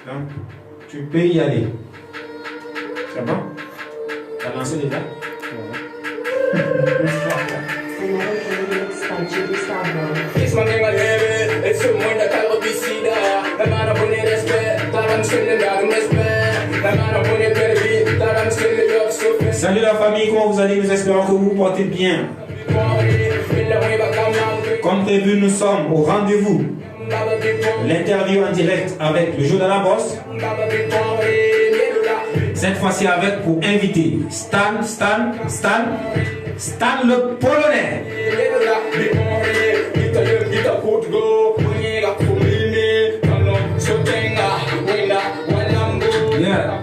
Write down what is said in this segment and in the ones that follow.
Donc, tu peux y aller. C'est bon? Tu as lancé déjà? Salut la famille, comment vous allez? Nous espérons que vous vous portez bien. Comme prévu, nous sommes au rendez-vous. L'interview en direct avec le jeu de la bosse. Cette fois-ci avec pour inviter Stan le Polonais. Yeah.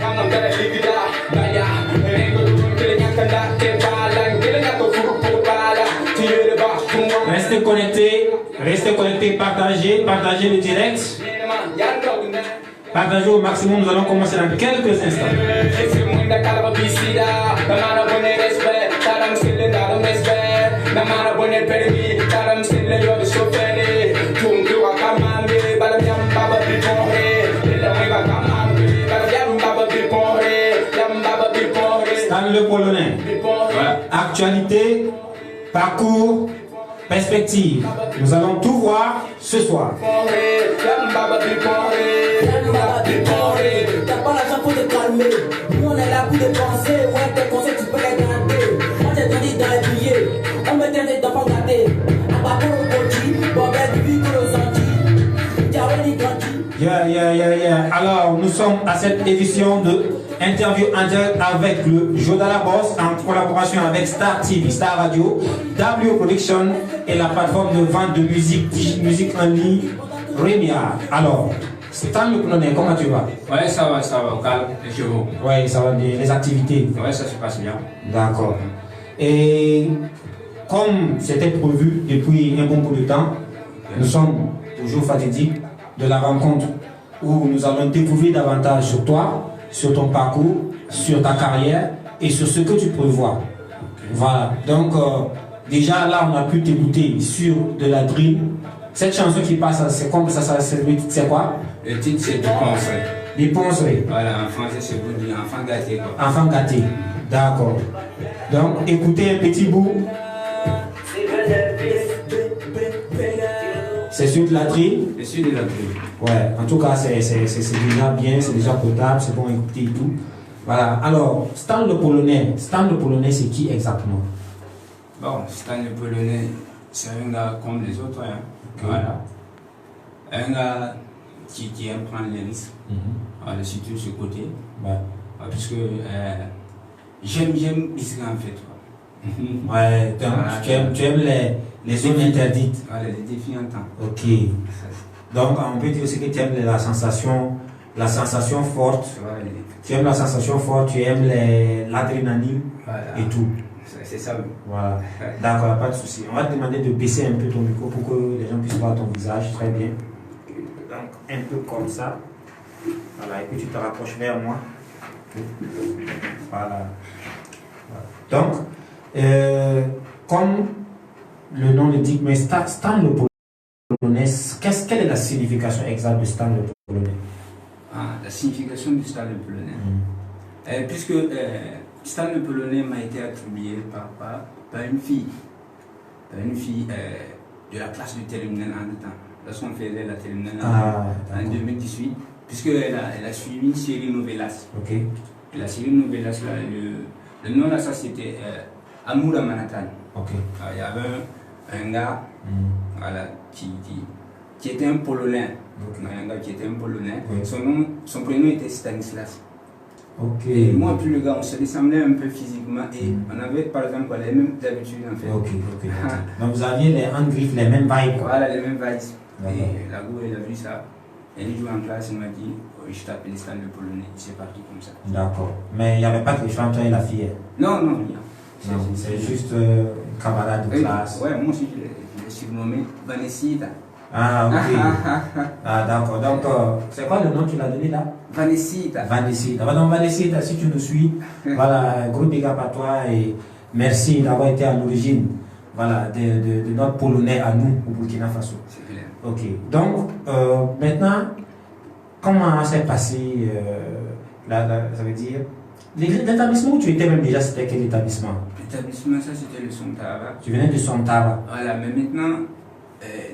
Restez connectés, partagez le direct. Partagez au maximum, nous allons commencer dans quelques instants. Stan le Polonais. Voilà. Actualité, parcours, perspective. Nous allons tout voir ce soir. T'as pas l'argent pour te calmer. Nous on est là pour dépenser. Ouais, tes conseils tu peux les garder. Moi j'ai grandi dans les billets. On me traite d'enfants gâtés. À bas pour le petit. Bon ben du que le senti. Diaweli grandi. Yeah. Alors, nous sommes à cette édition de interview en direct avec le Jodala Boss en collaboration avec Star TV, Star Radio, W Production et la plateforme de vente de musique en ligne Remia. Alors, Stan le Polonais, comment tu vas? Ouais, ça va, au calme, les chevaux. Ouais, ça va bien. Les activités? Ouais, ça se passe bien. D'accord. Et comme c'était prévu depuis un bon bout de temps, nous sommes au jour fatidique de la rencontre où nous allons découvrir davantage sur toi, sur ton parcours, sur ta carrière et sur ce que tu prévois. Voilà. Donc, déjà là, on a pu t'écouter sur de la drill. Cette chanson qui passe, c'est comme ça, c'est quoi? Le titre, c'est Dépenserie. Dépenserie. Voilà, en français, c'est vous dire enfant gâté, quoi. Enfant gâté. D'accord. Donc, écoutez un petit bout. C'est sur de la drill? C'est sur de la drill. Ouais, en tout cas, c'est déjà bien, c'est déjà potable, c'est bon à écouter et tout. Voilà. Alors, Stan le Polonais, c'est qui exactement? Bon, Stan le Polonais, c'est un gars comme les autres, hein. Okay. Voilà. Un gars qui aime prendre les risques. Voilà, surtout ce côté. Ouais. Puisque j'aime risquer en fait, quoi. Ouais, donc voilà, tu aimes les zones interdites. Voilà, les défis en temps. Ok. Donc, on peut dire aussi que tu aimes la sensation forte. Voilà, tu aimes la sensation forte, tu aimes l'adrénaline voilà, et tout. C'est ça. Voilà. D'accord, pas de souci. On va te demander de baisser un peu ton micro pour que les gens puissent voir ton visage. Très bien. Donc, un peu comme ça. Voilà, et puis tu te rapproches vers moi. Voilà. Donc, comme le nom le dit, mais Stan le Polonais, quelle est la signification exacte de Stan le Polonais? La signification du Stan le Polonais. Puisque Stan le Polonais m'a été attribué par une fille. De la classe du terminal en même temps. Lorsqu'on faisait la terminale en 2018. Puisqu'elle a suivi une série Novelas. Ok. La série Novelas, là, le nom de ça c'était Amour à Manhattan. Ok. Il y avait un gars voilà, qui était un Polonais. Okay. Un gars qui était un Polonais. Oui. Son prénom était Stanislas. Ok. Et moi puis le gars, on se ressemblait un peu physiquement et on avait par exemple les mêmes habitudes en fait. Ok. Donc vous aviez les handgriffes, les mêmes vibes. Voilà, les mêmes vibes. Et la go, elle a vu ça. Elle joue en classe, elle m'a dit je t'appelle Stan le Polonais. C'est parti comme ça. D'accord. Mais il n'y avait pas de différence entre toi et la fille? Non, c'est juste un camarade de classe. Ouais, moi aussi je l'ai surnommé Vanessa. Ah, ok. Ah, d'accord. Donc, c'est quoi le nom que tu l'as donné là? Vanessa. Donc, Vanessa, si tu nous suis, voilà, gros big up à toi et merci d'avoir été à l'origine, voilà, de notre Polonais à nous au Burkina Faso. C'est clair. Ok. Donc, maintenant, comment s'est passé, ça veut dire, l'établissement où tu étais même déjà, c'était quel établissement? L'établissement, ça c'était le Sontara. Tu venais de Sontara. Voilà, mais maintenant,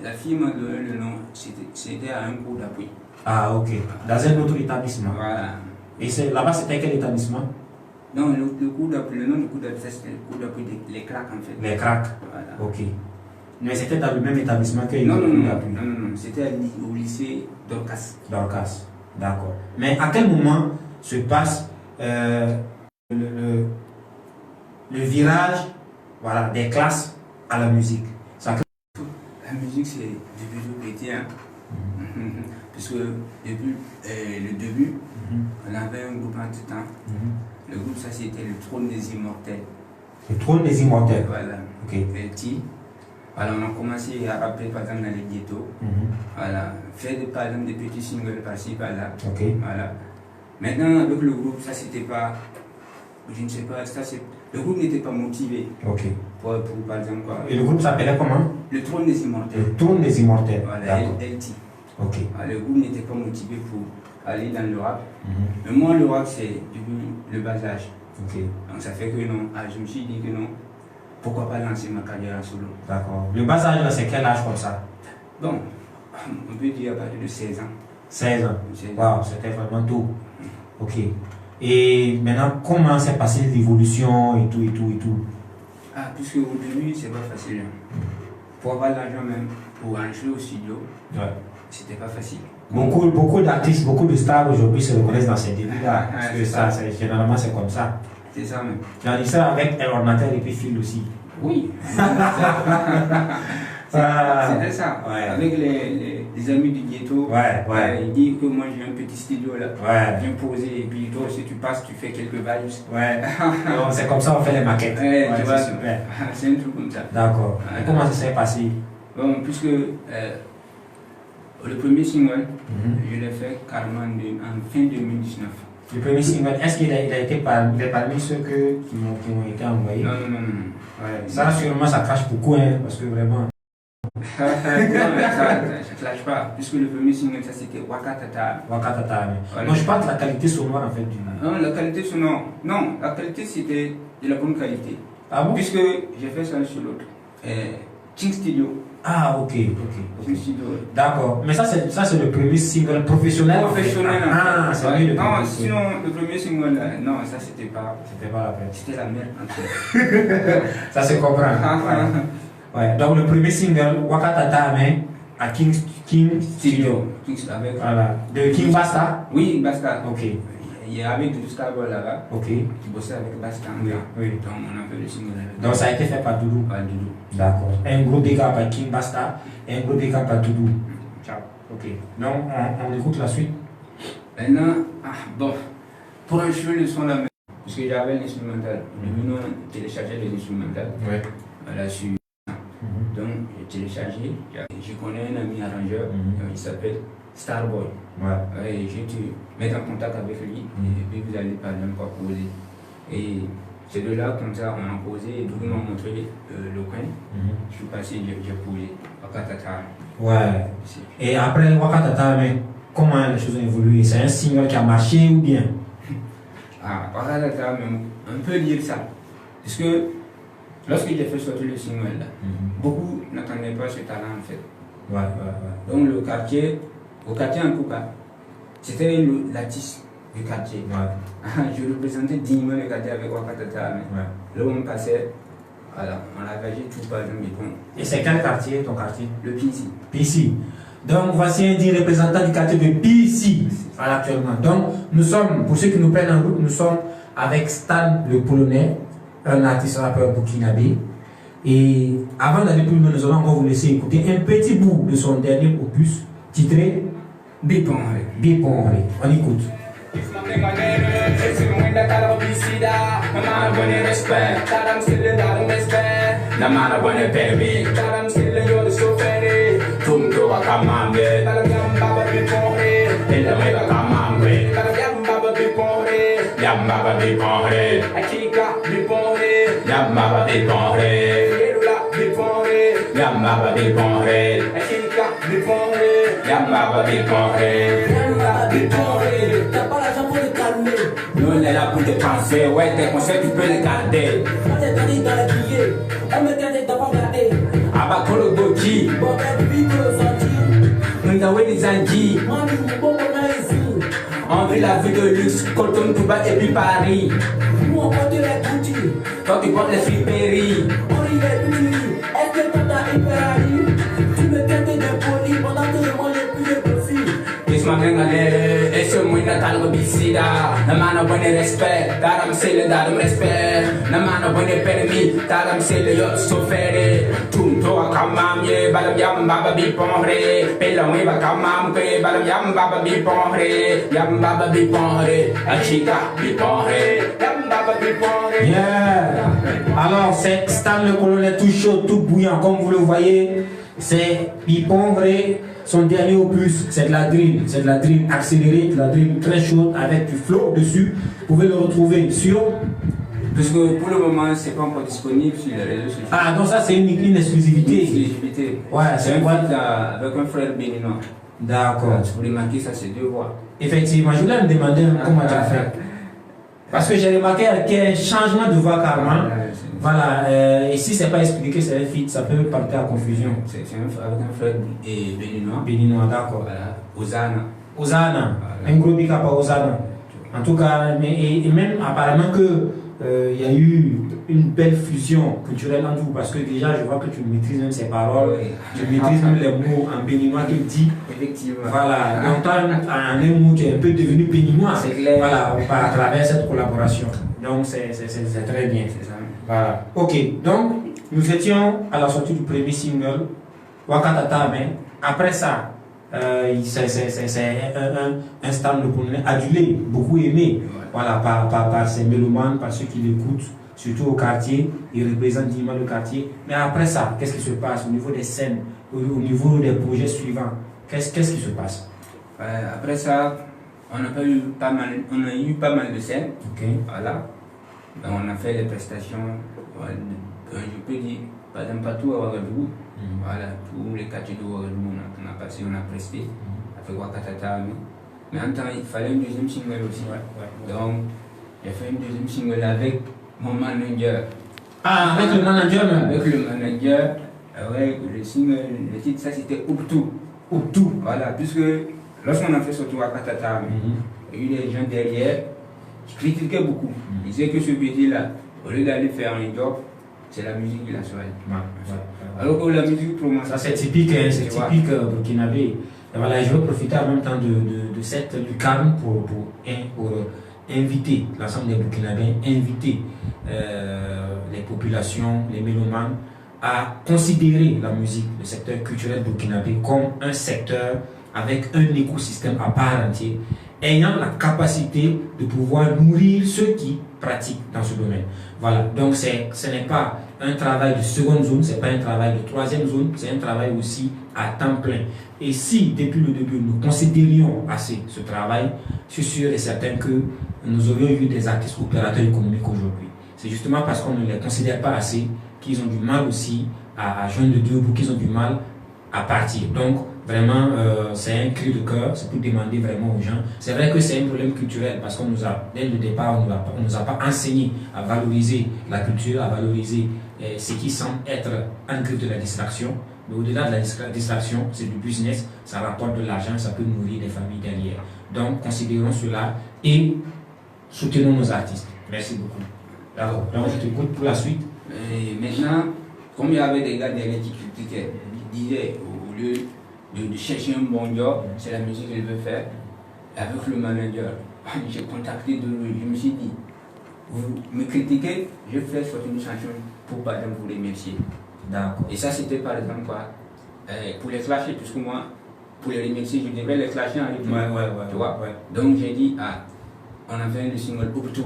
la fille m'a donné le nom, c'était à un cours d'appui. Ah, ok. Dans un autre établissement. Voilà. Et là-bas, c'était quel établissement? Non, le cours d'appui, le nom du cours d'appui, c'était le cours d'appui des cracks en fait. Les cracks. Voilà. Ok. Mais c'était dans le même établissement que Non, le non, cours non, d'appui. non, non, c'était au lycée d'Orcas. Dorcas. D'accord. Mais à quel moment se passe le virage, voilà, des classes à la musique? La musique, c'est depuis tout petit, hein. Parce que depuis le début, on avait un groupe en tout temps. Le groupe, ça c'était le Trône des Immortels. Le Trône des Immortels. Voilà. Ok. Petit. Voilà, on a commencé à rapper par exemple dans les ghettos. Voilà. Faire par exemple des petits singles par-ci, par-là. Ok. Voilà. Maintenant, avec le groupe, ça c'était pas. Je ne sais pas, le groupe n'était pas motivé. Ok. Pour par exemple quoi. Et le groupe s'appelait comment? Le Trône des Immortels. Le Trône des Immortels. Voilà, D'accord. LT. Ok. Voilà, le groupe n'était pas motivé pour aller dans le rap. Mais moi, le rap, c'est depuis le bas âge. Ok. Donc ça fait que non, je me suis dit que non, pourquoi pas lancer ma carrière en solo. D'accord. Le bas âge, là, c'est quel âge comme ça? Bon, on peut dire à partir de 16 ans. 16 ans. 16 ans. Waouh, c'était vraiment tôt. Ok. Et maintenant, comment s'est passée l'évolution et tout, et tout, et tout? Ah, puisque au début, c'est pas facile. Pour avoir l'argent même, pour enregistrer au studio, Ouais. c'était pas facile. Beaucoup d'artistes, beaucoup de stars aujourd'hui se reconnaissent dans ces débuts-là. Parce que c'est ça, ça. généralement, c'est comme ça. C'est ça même. Tu as dit ça avec un ordinateur et puis fil aussi. Oui. C'était ça. Ouais. Avec les amis du ghetto. Ouais, ouais. Il dit que moi j'ai un petit studio là. Ouais. Viens poser et puis toi si tu passes, tu fais quelques vibes. Ouais. Donc, c'est comme ça qu'on fait les maquettes. Ouais, tu vois, c'est super. c'est un truc comme ça. D'accord. Et comment ça s'est passé? Bon, puisque le premier single, je l'ai fait carrément en fin 2019. Le premier single, est-ce qu'il a été parmi ceux qui m'ont été envoyés? Non, non, non, non. Ouais, Ça, sûrement, ça crache beaucoup, hein, parce que vraiment. non, ça ne clash pas. Puisque le premier single, ça c'était Wakatata. Wakatata. Voilà. Non, je parle de la qualité sonore en fait du. Non, la qualité sonore. Non, la qualité c'était de la bonne qualité. Ah bon? Puisque j'ai fait ça sur l'autre. King Studio. Ah, ok. King Studio. D'accord. Mais ça, c'est le premier single professionnel. Professionnel. En fait. Ah, c'est lui le non, premier. sinon, le premier single, non, ça c'était pas. C'était pas la peine. C'était la merde en fait. Ça se comprend. Ouais. Donc, le premier single, Wakatata, mais à King Studio. Avec, Voilà. De King Basta? Oui, Basta. Ok. Il y avait du Starboy là-bas. Ok. Qui bossait avec Basta. Oui. Donc on a fait le single avec. Donc, ça a été fait par Doudou. Par Doudou. D'accord. Un gros dégât par King Basta et un gros dégât par Doudou. Ciao. Ok. Donc, on écoute la suite. Maintenant, bon, pour enregistrer le son là, parce que j'avais l'instrumental, j'ai venu télécharger les instrumentales. Ouais. Voilà, sur. Donc, j'ai téléchargé. Je connais un ami arrangeur, il s'appelle Starboy. Ouais. Et je vais te mettre en contact avec lui, et puis vous allez par exemple poser. Et c'est de là, comme ça, on a posé, et Doudou m'a montré le coin. Je suis passé, j'ai posé. Wakatata. Ouais. Et après Wakatata, mais comment les choses ont évolué? C'est un single qui a marché ou bien? Ah, Wakatata, même, on peut dire ça. Parce que lorsque j'ai fait sortir le single là, beaucoup n'attendaient pas ce talent en fait. Ouais. Donc le quartier en tout cas, c'était l'artiste du quartier. Ouais. Je représentais dignement le quartier avec Wakatata. Là où on passait, voilà, on l'avait tout par exemple. Et c'est quel quartier, ton quartier? Le PC. PC. Donc voici un dit représentant du quartier de PC actuellement. Donc nous sommes, pour ceux qui nous prennent en route, nous sommes avec Stan le Polonais, un artiste rappeur burkinabé. Et avant d'aller plus loin, nous allons encore vous laisser écouter un petit bout de son dernier opus titré Biponre. On écoute. Yamba Biponré. Yamba Biponré. T'as pas l'argent pour te calmer. Nous on est là pour dépenser, ouais tes conseils tu peux les garder. Quand t'es donné dans les billets, on me traite d'enfant gâté. Abakolo Goji, Bon ben depuis que le senti. Mungawe les Anji. Moi je vous bon comme ici. On vit la vie de luxe, Coton, Touba et puis Paris. Nous on porte les Gucci. Toi tu portes les friperies. On rit les Gucci. Est-ce que toi t'as une Ferrari? Tu me traites de poli pendant que je mange plus de profit. Et ce moi natal robicida. Namana bonne respect, Taram c'est le daram respect. Namana bonne permis, Taram c'est le yacht soféré. Tunto akamamye, balam yam baba biponre. Pelongi bakamam que balam yam baba biponre. Yam baba biponre, achika biponre. Yam baba biponre. Yeah. Alors, c'est Stan le colonel tout chaud, tout bouillant, comme vous le voyez. C'est Biponré, son dernier opus. C'est de la drill accélérée, de la drill très chaude avec du flow dessus. Vous pouvez le retrouver sur. Parce que pour le moment, c'est pas encore disponible sur les réseaux sociaux. Ah, donc ça, c'est une exclusivité. Exclusivité. Ouais, c'est un feat avec un frère béninois. D'accord. Pour remarquer ça, c'est 2 voix. Effectivement, je voulais me demander comment tu as fait. Parce que j'ai remarqué qu'il y a un changement de voix carrément. Voilà, et si c'est pas expliqué, c'est un feat, ça peut porter à confusion. C'est avec un frère béninois. Béninois, d'accord. Voilà, Osana. Osana, voilà. Un gros big up à Osana. En tout cas, et même apparemment que il y a eu une belle fusion culturelle entre vous, parce que déjà je vois que tu maîtrises même ces paroles, oui. Tu maîtrises même les mots en béninois que tu dis. Effectivement. Voilà, donc toi, en un mot, tu es un peu devenu béninois. C'est clair. Voilà, à travers cette collaboration. Donc c'est très bien. C'est ça. Voilà. Ok, donc nous étions à la sortie du premier single, Wakatata, mais après ça, c'est un stand de colonel adulé, beaucoup aimé, ouais. Voilà, par ses mélomanes, par ceux qui l'écoutent, surtout au quartier, il représente dignement le quartier. Mais après ça, qu'est-ce qui se passe au niveau des scènes, au niveau des projets suivants? Qu'est-ce qui se passe? Après ça, on a eu pas mal de scènes. Okay. Voilà. On a fait les prestations, je peux dire, par exemple, partout à Ouagadougou. Voilà, tous les quartiers de Ouagadougou, on a passé, on a presté avec Wakatata. Mais en temps, il fallait un deuxième single aussi. Ouais. Donc, j'ai fait un deuxième single avec mon manager. Ah, avec le manager même? Avec le manager, ouais, le single, le titre, ça c'était Ubtu. Ubtu. Voilà, puisque lorsqu'on a fait surtout Wakatata, il y a eu des gens derrière qui critiquaient beaucoup. Ils disaient que ce BD-là, au lieu d'aller faire un job, c'est la musique qui l'a sauvé. Alors que la musique pour moi, ça c'est typique, c'est typique burkinabé. Voilà, je veux profiter en même temps de cette lucarne pour inviter l'ensemble des Burkinabés, inviter les populations, les mélomanes à considérer la musique, le secteur culturel burkinabé comme un secteur avec un écosystème à part entière, ayant la capacité de pouvoir nourrir ceux qui pratiquent dans ce domaine. Voilà, donc ce n'est pas un travail de seconde zone, ce n'est pas un travail de troisième zone, c'est un travail aussi à temps plein. Et si depuis le début nous considérions assez ce travail, je suis sûr et certain que nous aurions eu des artistes opérateurs économiques aujourd'hui. C'est justement parce qu'on ne les considère pas assez qu'ils ont du mal aussi à joindre le deux bouts, qu'ils ont du mal à partir. Donc vraiment, c'est un cri de cœur, c'est pour demander vraiment aux gens. C'est vrai que c'est un problème culturel parce qu'on nous a, dès le départ, on nous a pas enseigné à valoriser la culture, à valoriser ce qui semble être un grille de la distraction. Mais au-delà de la distraction, c'est du business, ça rapporte de l'argent, ça peut nourrir des familles derrière. Donc considérons cela et soutenons nos artistes. Merci beaucoup. D'accord. Donc je t'écoute pour la suite. Et maintenant, comme il y avait des gars derrière qui critiquaient, qui disaient au lieu de chercher un bon job, c'est la musique qu'il veut faire. Avec le manager, j'ai contacté de lui, je me suis dit, vous me critiquez, je fais sortir une chanson pour par exemple vous remercier. D'accord. Et ça c'était par exemple quoi, pour les clasher, puisque moi, pour les remercier, je devais les clasher en retour. Ouais, tu vois. Donc j'ai dit, on a fait le single Ubtu.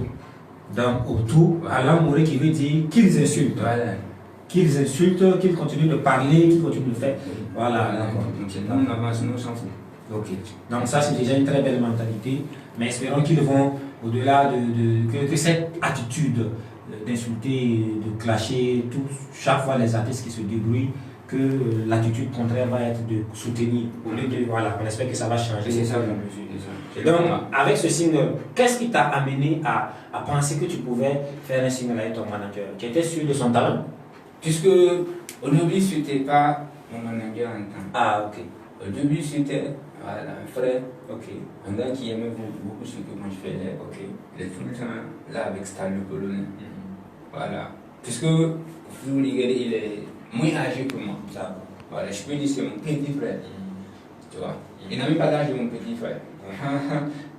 Donc Ubtu, voilà. Alain qui veut dire qu'ils insultent. Voilà. Qu'ils insultent, qu'ils continuent de parler, qu'ils continuent de faire. Voilà. Donc c'est nous, on avance, nous on s'en fout. Ok. Donc ça c'est déjà une très belle mentalité, mais espérons qu'ils vont au-delà que cette attitude d'insulter, de clasher, chaque fois les artistes qui se débrouillent, que l'attitude contraire va être de soutenir au lieu de, voilà, on espère que ça va changer. C'est ça, monsieur. Et donc, avec ce single, qu'est-ce qui t'a amené à penser que tu pouvais faire un single avec ton manager? Tu étais sûr de son talent? Puisque au début, c'était pas mon manager en temps. Ah, ok. Au début, c'était voilà, un frère, Ok. un gars qui aimait beaucoup ce que moi je faisais. Ok. Il est tout le temps là avec Star le colonel. Voilà. Puisque vous regardez, il est moins âgé que moi. Ça. Voilà, je peux dire que c'est mon petit frère. Tu vois. Il n'a même pas l'âge de mon petit frère.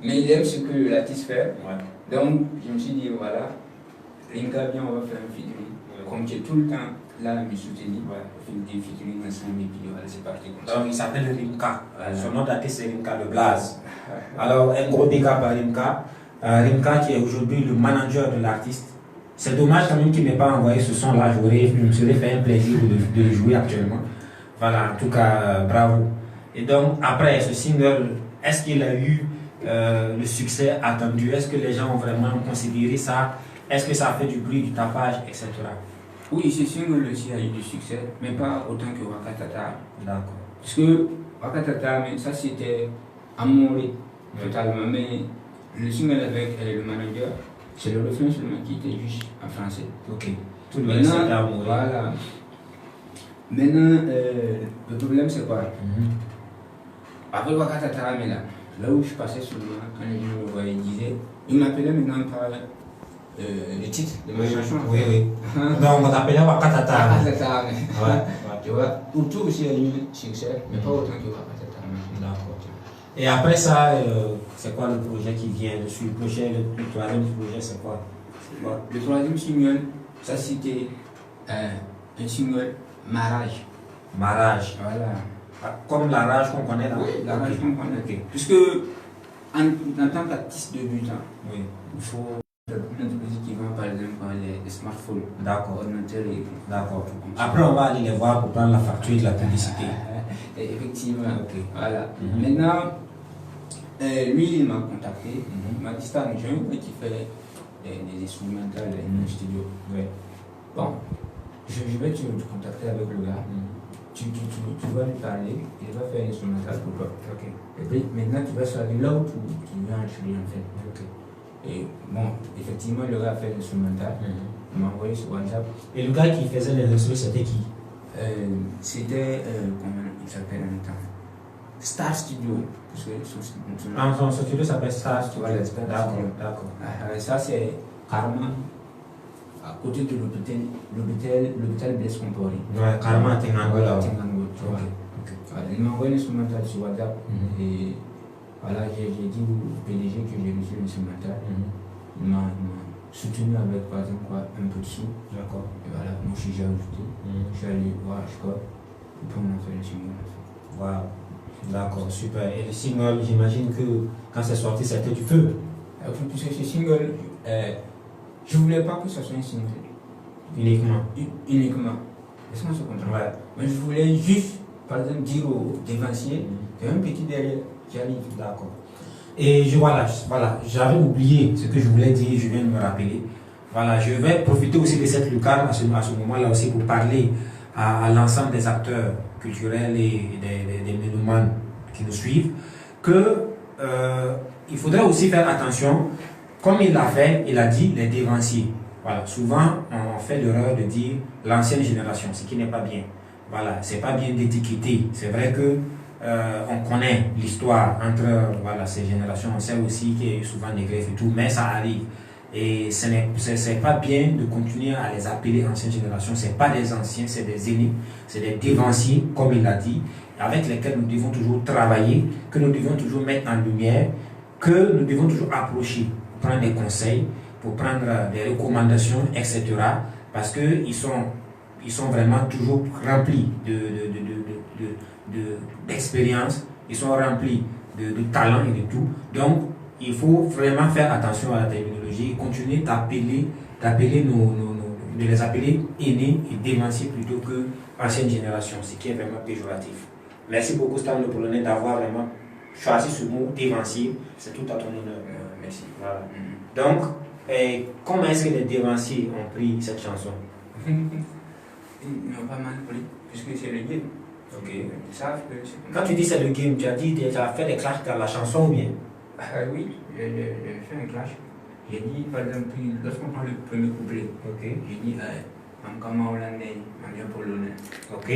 Mais il aime ce que l'artiste fait. Ouais. Donc, je me suis dit, voilà, Rinka, bien, on va faire un featuring. Comme tu es tout le temps là à me soutenir, on fait des featuring ensemble et puis voilà, c'est parti comme ça. Donc, il s'appelle Rimka. Voilà. Son nom d'artiste, c'est Rimka de Blaze. Alors, un gros big up à Rimka. Rimka qui est aujourd'hui le manager de l'artiste. C'est dommage quand même qu'il n'ait pas envoyé ce son-là. Je me serais fait un plaisir de le jouer actuellement. Voilà, en tout cas, bravo. Et donc, après ce single, est-ce qu'il a eu le succès attendu? Est-ce que les gens ont vraiment considéré ça? Est-ce que ça a fait du bruit, du tapage, etc.? Oui, ce single aussi a eu du succès, mais pas autant que Wakatata. D'accord. Parce que Wakatata, mais ça c'était amoureux totalement. Mais le single avec le manager, c'est le refrain seulement qui était juste en français. Ok. Tout le reste c'était amoureux. Voilà. Maintenant, le problème c'est quoi? Après Wakatata, mais là où je passais souvent, quand les gens me voyaient, ils disaient, ils m'appelaient maintenant par le titre de ma chanson. Oui, oui. Donc on t'appelait Wakatata. Wakatata, mais. Ouais. Tu vois, pour tout aussi, il y a eu succès, mais pas autant que Wakatata. D'accord. Et après ça, c'est quoi le projet qui vient dessus? Le troisième projet, c'est quoi? Le troisième single, ça c'était un single Marage. Marage. Voilà. Comme la rage qu'on connaît là? Oui, la rage qu'on connaît. Ok. Puisque en tant qu'artiste débutant, Oui. il faut faire une musique qui vend par exemple par les smartphones, D'accord. ordinateurs et D'accord. Après, on va aller les voir pour prendre la facture de la publicité. Et effectivement, Ok. voilà. Mhm. Maintenant, lui, il m'a contacté. Il m'a dit, Stan, j'ai un gars qui fait des instrumentales dans le studio. Oui. Bon, je vais te contacter avec le gars. Tu vas lui parler, il va faire un instrumental pour toi. Ok. Et puis maintenant, tu vas choisir là où tu veux enregistrer en fait. Ok. Et bon, effectivement, le gars a fait l'instrumental. Il m'a envoyé sur WhatsApp. Et le gars qui faisait les instruments, c'était qui? C'était, comment il s'appelle en même temps? Star Studio. Parce que Son studio s'appelle Star Studio. Voilà, Star D'accord. Studio. D'accord. Ça, c'est carrément à côté de l'hôpital Blaise Compaoré. Ouais, carrément à Tenango là. Tenango, tu vois. Ok. Voilà, il m'a envoyé l'instrumental sur WhatsApp. Et voilà, j'ai dit au PDG que j'ai reçu l'instrumental. Il m'a soutenu avec par exemple quoi, un peu de sous. D'accord. Et voilà, moi j'ai ajouté. Je suis allé voir Ashkop. Et puis on a fait le single. Wow. D'accord, super. Et le single, j'imagine que quand c'est sorti, c'était du feu. Puisque ce single, je ne voulais pas que ce soit un single. Uniquement. Uniquement. Laisse-moi se comprendre. Ouais. Mais je voulais juste, par exemple, dire aux dévanciers, il y a un petit derrière, j'arrive. D'accord. Et voilà, j'avais oublié ce que je voulais dire, je viens de me rappeler. Voilà, je vais profiter aussi de cette lucarne à ce moment-là aussi pour parler à l'ensemble des acteurs culturels et des mélomanes qui nous suivent, que il faudrait aussi faire attention, comme il l'a fait, il a dit les dévanciers. Voilà, souvent on fait l'erreur de dire l'ancienne génération, ce qui n'est pas bien. Voilà, c'est pas bien d'étiqueter. C'est vrai que on connaît l'histoire entre voilà, ces générations, on sait aussi qu'il y a souvent des greffes et tout, mais ça arrive. Et ce n'est pas bien de continuer à les appeler ancienne génération. Ce n'est pas des anciens, c'est des aînés, c'est des dévanciers, comme il l'a dit, avec lesquels nous devons toujours travailler, que nous devons toujours mettre en lumière, que nous devons toujours approcher, pour prendre des conseils, pour prendre des recommandations, etc. Parce qu'ils sont vraiment toujours remplis d'expérience, ils sont remplis de talent et de tout. Donc, il faut vraiment faire attention à la terminologie et continuer de les appeler aînés et dévanciers plutôt que ancienne génération, ce qui est vraiment péjoratif. Merci beaucoup Stan le Polonais d'avoir vraiment choisi ce mot dévancier, c'est tout à ton honneur. Merci. Voilà. Donc, comment est-ce que les dévanciers ont pris cette chanson? Ils m'ont pas mal pris. puisque c'est le game. Ok. Ils savent que c'est... Quand tu dis c'est le game, tu as dit tu as fait des clashs dans la chanson ou bien? Oui, j'ai fait un clash. J'ai dit, par exemple, lorsqu'on prend le premier couplet, j'ai dit, Mankama hollandais, Mania polonais. Ok.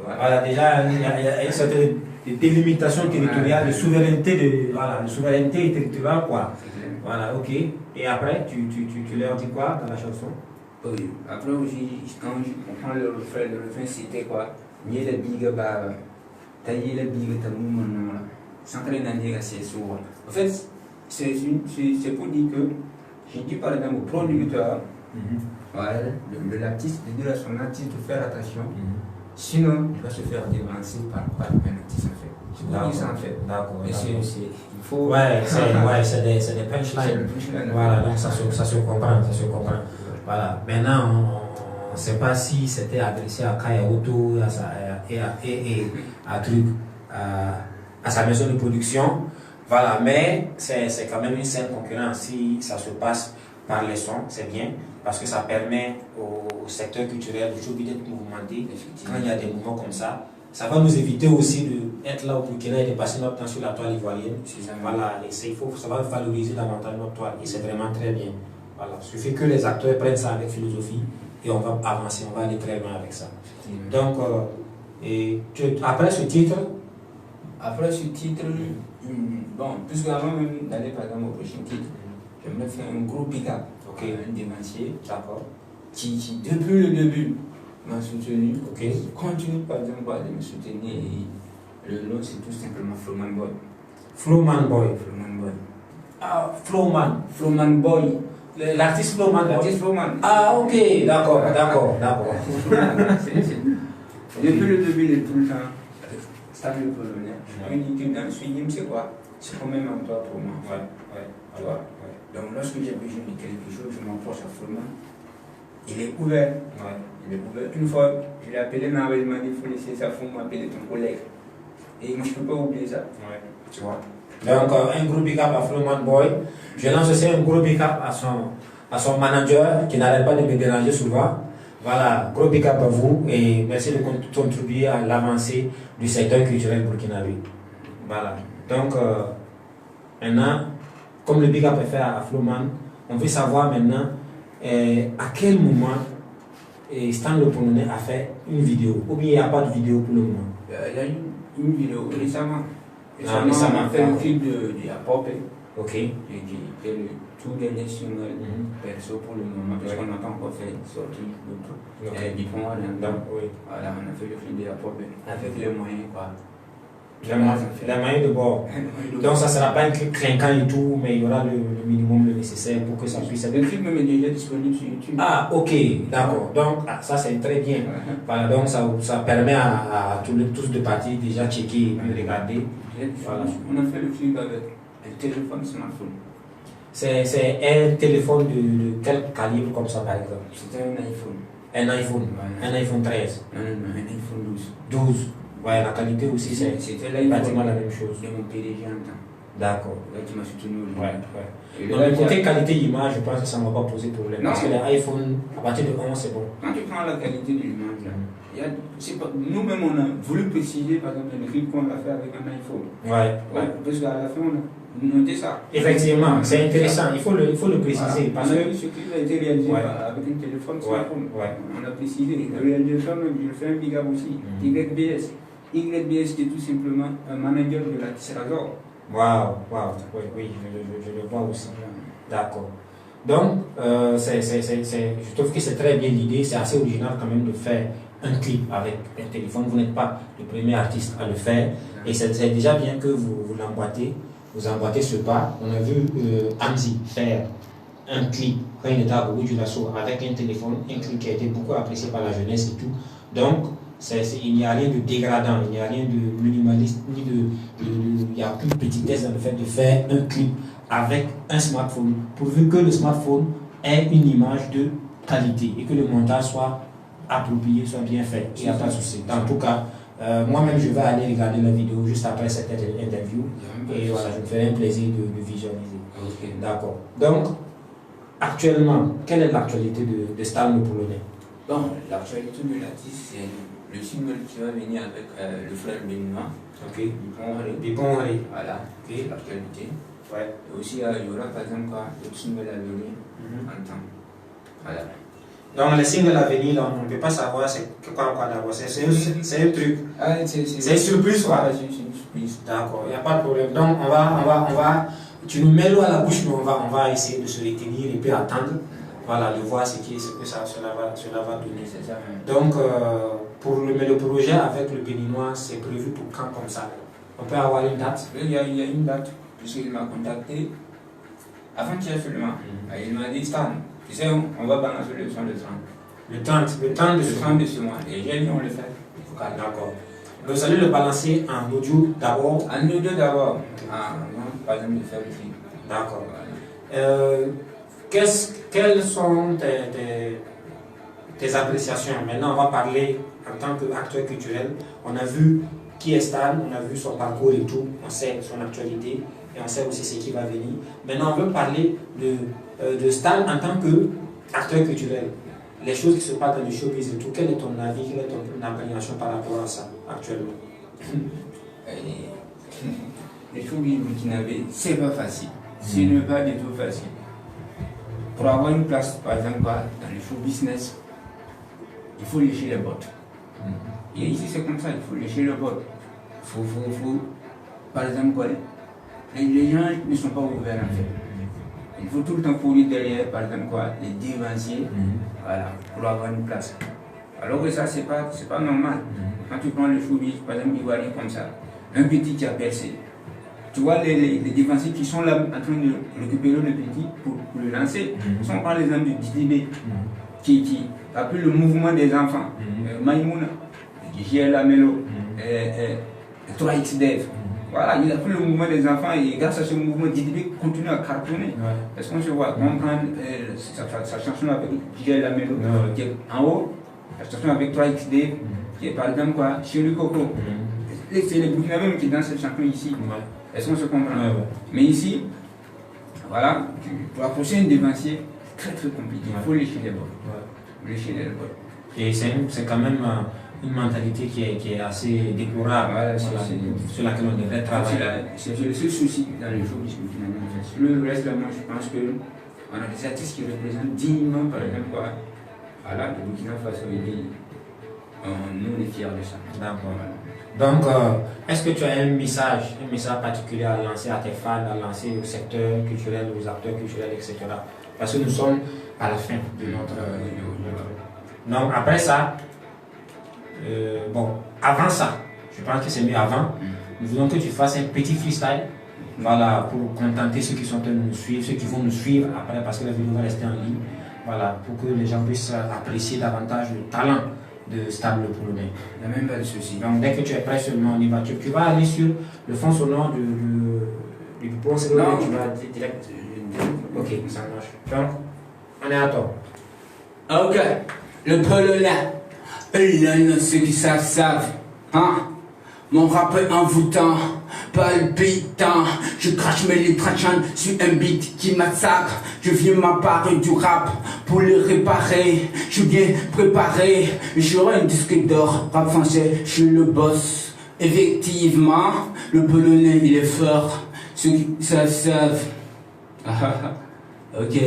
Voilà, déjà, il y a une certaine délimitation territoriale, de souveraineté, de souveraineté territoriale, quoi. Voilà, ok. Et après, tu leur dis quoi dans la chanson? Oui, après aussi, quand on prend le refrain c'était quoi? Ni le big bah, tailler le big tamou, s'entraîner dans les assez souvent. En fait, c'est pour dire que, j'ai dit par exemple au producteur, voilà, de l'artiste, de dire à son artiste de faire attention, sinon il va se faire dévancer par un artiste en fait. C'est pour dire ça en fait. D'accord. Il faut. Ouais, c'est des punchlines. Voilà, donc ça se comprend, Voilà, maintenant on ne sait pas si c'était adressé à Kaya Auto à sa maison de production. Voilà, mais c'est quand même une saine concurrence. Si ça se passe par les sons, c'est bien, parce que ça permet au secteur culturel de d'être mouvementé. Quand il y a des mouvements comme ça, ça va nous éviter aussi d'être là au Burkina et de passer notre temps sur la toile ivoirienne. Voilà, et ça va valoriser davantage notre toile, et c'est vraiment très bien. Voilà, il suffit que les acteurs prennent ça avec philosophie et on va avancer, on va aller très loin avec ça. Donc, après ce titre, bon, puisque avant même d'aller par exemple au prochain titre, j'aimerais faire un gros pick-up, un démentier, d'accord, qui depuis le début m'a soutenu, continue par exemple de me soutenir. Et le nom c'est tout simplement Flowman Boy. Flowman Boy. Ah, Flowman Boy. L'artiste Flowman. Ah, ok, d'accord. Depuis le début, il est tout le temps stable polonais. Je me dis que dans ce film, c'est quoi? C'est quand même un toi pour moi. Tu vois? Donc lorsque j'ai besoin de quelque chose, je m'approche à Flowman. Il est ouvert. Il est ouvert. Une fois, je l'ai appelé, mais il m'a dit il faut laisser ça, il faut m'appeler ton collègue. Et moi, je ne peux pas oublier ça. Tu vois? Donc, un gros big up à Flowman Boy. Je lance aussi un gros big up à son manager qui n'arrête pas de me déranger souvent. Voilà, gros big up à vous et merci de contribuer à l'avancée du secteur culturel burkinabé. Voilà. Donc, maintenant, comme le big up est fait à Flowman, on veut savoir maintenant à quel moment Stan le Polonais a fait une vidéo. Ou bien il n'y a pas de vidéo pour le moment. Il y a une vidéo récemment. Récemment, on fait le clip de Apop, qui est le tout dernier single perso pour le moment, parce qu'on n'a pas encore fait sortir le truc. Et voilà, on a fait le clip de Apop avec les moyens quoi. Les moyens de bord. Donc ça ne sera pas un clip clinquant et tout, mais il y aura le minimum nécessaire pour que ça puisse être. Le film est déjà disponible sur YouTube. Ah, ok, d'accord. Donc ça c'est très bien. Voilà, donc ça permet à tous de partir déjà checker et puis regarder. Voilà. On a fait le film avec un téléphone smartphone. C'est un téléphone de quel calibre comme ça par exemple? C'était un iPhone. Un iPhone, un iPhone 13. Non, un iPhone 12. 12. Ouais, la qualité aussi c'est pratiquement la même chose. De mon PDG en temps. D'accord. Là, tu m'as soutenu aujourd'hui. Ouais. Donc, le côté qualité d'image, je pense que ça ne va pas poser problème. Parce que les iPhones, à partir de 11, c'est bon. Quand tu prends la qualité de l'image, nous-mêmes, on a voulu préciser, par exemple, le clip qu'on a fait avec un iPhone. Parce qu'à la fin, on a noté ça. Effectivement, c'est intéressant, il faut le préciser. Parce que ce clip a été réalisé avec un téléphone smartphone. On a précisé. Le réalisateur, je fais un big up aussi. YBS. YBS, qui est tout simplement un manager de l'artiste Razor. Waouh, oui, je le vois aussi. D'accord. Donc, je trouve que c'est très bien l'idée, c'est assez original quand même de faire un clip avec un téléphone. Vous n'êtes pas le premier artiste à le faire et c'est déjà bien que vous emboîtez ce pas. On a vu Amzi faire un clip quand il était à Bobo Dioulasso avec un téléphone, un clip qui a été beaucoup apprécié par la jeunesse et tout. Donc, il n'y a rien de dégradant, il n'y a rien de minimaliste, il n'y a plus de petitesse dans le fait de faire un clip avec un smartphone, pourvu que le smartphone ait une image de qualité et que le montage soit approprié, soit bien fait. Il n'y a pas de souci. En tout cas, moi-même, je vais aller regarder la vidéo juste après cette interview et voilà, je me ferai un plaisir de visualiser. Okay. D'accord. Donc, actuellement, quelle est l'actualité de Stan le Polonais? Bon, l'actualité de l'artiste, c'est le single qui va venir avec le frère béninois. Ok. Bipon Harry. Voilà. Voilà, Ok. l'actualité. Ouais. Et aussi, il y aura par exemple d'autres singles à venir en temps. Voilà. Donc les singles à venir, là, on ne peut pas savoir c'est quoi d'abord. C'est un truc. Ah, C'est une surprise, quoi. Voilà, c'est une surprise. D'accord, il n'y a pas de problème. Donc tu nous mets l'eau à la bouche, mais on va essayer de se retenir et puis attendre. Voilà, de voir ce que cela va donner. C'est ça même. Donc, mais le projet avec le Béninois, c'est prévu pour quand comme ça? On peut avoir une date? Il y a une date, puisqu'il m'a contacté avant-hier seulement. Il m'a dit, Stan, tu sais, on va balancer le son de 30. Le 30 de ce mois. Et j'ai dit, on le fait. D'accord. Vous allez le balancer en audio d'abord? En audio d'abord, par exemple, de faire le film. D'accord. Quelles sont tes appréciations? Maintenant, on va parler en tant qu'acteur culturel. On a vu qui est Stan, on a vu son parcours et tout, on sait son actualité et on sait aussi ce qui va venir. Maintenant, on veut parler de Stan en tant qu'acteur culturel. Les choses qui se passent dans le showbiz et tout, quel est ton avis, quelle est ton appréhension par rapport à ça actuellement? Les showbiz burkinabé, c'est pas facile. Ce n'est pas du tout facile. Pour avoir une place, par exemple, dans le show business, il faut lécher les bottes. Et ici, c'est comme ça, il faut lécher les bottes. Faut, par exemple, quoi, les gens ne sont pas ouverts en fait. Il faut tout le temps courir derrière, par exemple, quoi, les dévanciers, voilà, pour avoir une place. Alors que ça, c'est pas normal. Quand tu prends le showbiz, par exemple, ivoirien comme ça, un petit qui a percé. Tu vois les défensifs qui sont là en train de récupérer le petit pour le lancer. Si on prend l'exemple de Didibé, qui a pris le mouvement des enfants, Maïmouna, J.L. Lamelo, 3XDev. Voilà, il a pris le mouvement des enfants et grâce à ce mouvement, Didibé continue à cartonner. Est-ce qu'on se voit? On prend sa chanson avec J.L. Lamelo, qui est en haut, la chanson avec 3XDev, qui est par exemple quoi, Chéri Coco. C'est les Burkinabés qui dansent cette chanson ici. Est-ce qu'on se comprend? Mais ici, voilà, pour approcher un dévancier, c'est très compliqué. Il faut lécher les bords. Lécher les bords. Et c'est quand même une mentalité qui est assez déplorable, sur laquelle on devrait travailler. C'est le seul souci dans les showbiz burkinabés. Le reste, là, moi, je pense qu'on a des artistes qui représentent dignement, par exemple, quoi, voilà, le Burkina Faso et nous, on est fiers de ça. D'accord. Donc, est-ce que tu as un message particulier à lancer à tes fans, à lancer au secteur culturel, aux acteurs culturels, etc. Parce que nous sommes à la fin de notre... Donc, après ça, avant ça, je pense que c'est mieux avant, nous voulons que tu fasses un petit freestyle, voilà, pour contenter ceux qui sont en train de nous suivre, ceux qui vont nous suivre après, parce que la vidéo va rester en ligne, voilà, pour que les gens puissent apprécier davantage le talent de Stan le Polonais. Il n'y a même pas de souci. Donc dès que tu es prêt seulement, on y va. Tu vas aller sur le fond sonore du procédé, tu vas direct. Ok, ça marche. Donc, on est à toi. Ok, le Polonais, il y en a ceux qui savent, hein? Mon rap est envoûtant, palpitant. Je crache mes litrachans sur un beat qui massacre. Je viens m'emparer du rap pour le réparer. Je viens préparer. J'aurai un disque d'or, rap français, je suis le boss. Effectivement, le Polonais il est fort. Ceux qui savent. Ok.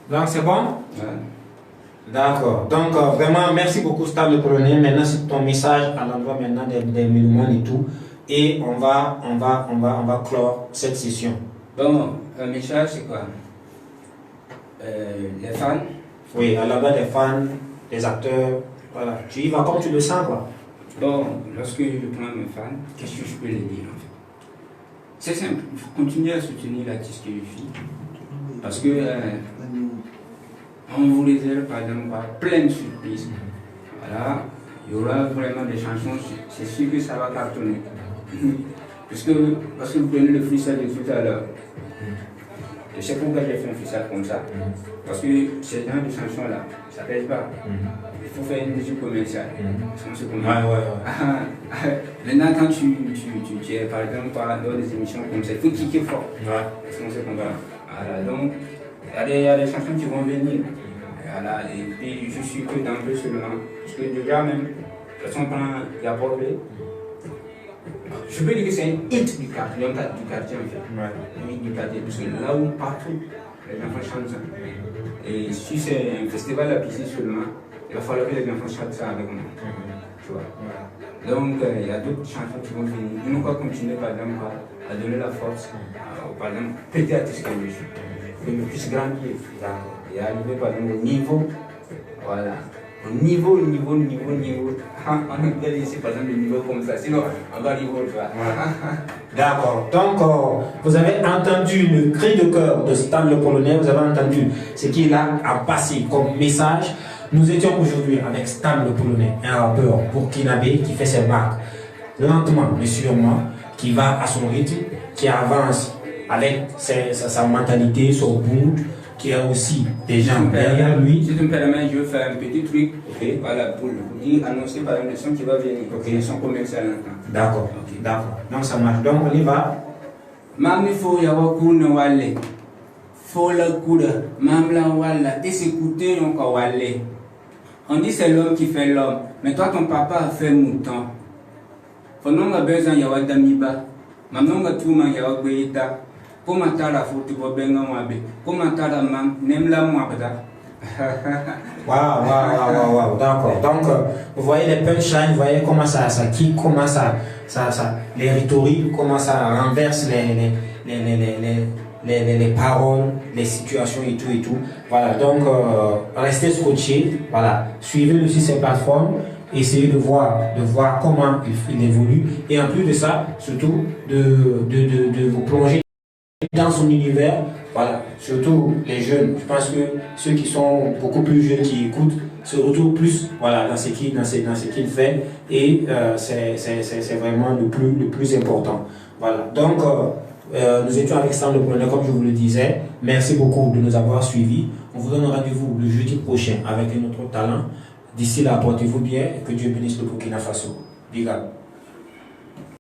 Donc c'est bon? Ouais. D'accord. Donc vraiment, merci beaucoup Stan le Polonais. Maintenant, c'est ton message à l'endroit maintenant des musulmans et tout. Et on va clore cette session. Bon, le message c'est quoi? Les fans. Oui, à l'endroit des fans, des acteurs. Voilà. Tu y vas comme tu le sens, quoi. Bon, lorsque je prends mes fans, qu'est-ce que je peux les dire en fait? C'est simple, il faut continuer à soutenir l'artiste que je suis. Parce que on vous réserve par exemple plein de surprises. Voilà, il y aura vraiment des chansons, c'est sûr que ça va cartonner. Parce que vous prenez le freestyle de tout à l'heure. Et c'est pourquoi j'ai fait un freestyle comme ça. Parce que ces genre de chansons-là, ça ne pèse pas. Il faut faire une musique commerciale. Maintenant, quand tu es par exemple dans des émissions comme ça, il faut kicker fort. Est-ce qu'on se comprend? Voilà, donc, il y a des chansons qui vont venir. Voilà, et puis je suis que dans peu seulement. Parce que déjà même, de toute façon, il y a Borbé. Je peux dire que c'est un hit du quartier en fait. Ouais. Un hit du quartier, parce que là où partout, les enfants chantent ça. Et si c'est un festival à piscine seulement, il va falloir que les enfants chantent ça avec moi. Tu vois. Donc il y a d'autres chansons qui vont venir. Nous, on va continuer par exemple à donner la force, par exemple, petit artiste comme je suis, que je puisse grandir. Et arriver par exemple au niveau, voilà. Au niveau. En anglais, c'est par exemple le niveau comme ça. Sinon, on va arriver au choix. D'accord. Donc, vous avez entendu le cri de cœur de Stan le Polonais, vous avez entendu ce qu'il a à passer comme message. Nous étions aujourd'hui avec Stan le Polonais, un rappeur burkinabé qui fait ses marques lentement mais sûrement, qui va à son rythme, qui avance avec sa mentalité, son mood, qui a aussi des gens derrière lui. Si tu me permets, je vais faire un petit truc, voilà, pour dire, annoncer par exemple le son qui va venir, le son commercial. D'accord, d'accord. Donc ça marche. Donc on y va. Mami faut y avoir cool wale. Faut la coule, mam la wala, et s'écouter donc wale. On dit c'est l'homme qui fait l'homme, mais toi ton papa a fait mouton. Faut non a besoin y avoir d'amiba. Maman a tout man y avoir goyita. Comment t'as la photo pour benga mwabe? Comment t'as la mam nem la mwabda? Waouh, d'accord. Donc, vous voyez les punchlines, vous voyez comment ça kick, comment ça, les rhétoriques, comment ça renverse les paroles, les situations et tout. Voilà, donc, restez scotchés, voilà, suivez aussi ces plateformes, essayez de voir comment il évolue, et en plus de ça, surtout, de vous plonger dans son univers, voilà, surtout les jeunes. Je pense que ceux qui sont beaucoup plus jeunes qui écoutent se retrouvent plus, voilà, dans ce qu'il fait, et c'est vraiment le plus important. Voilà. Donc nous étions avec Stan le Polonais, comme je vous le disais. Merci beaucoup de nous avoir suivis. On vous donne rendez-vous le jeudi prochain avec un autre talent. D'ici là, portez-vous bien et que Dieu bénisse le Burkina Faso. Big up.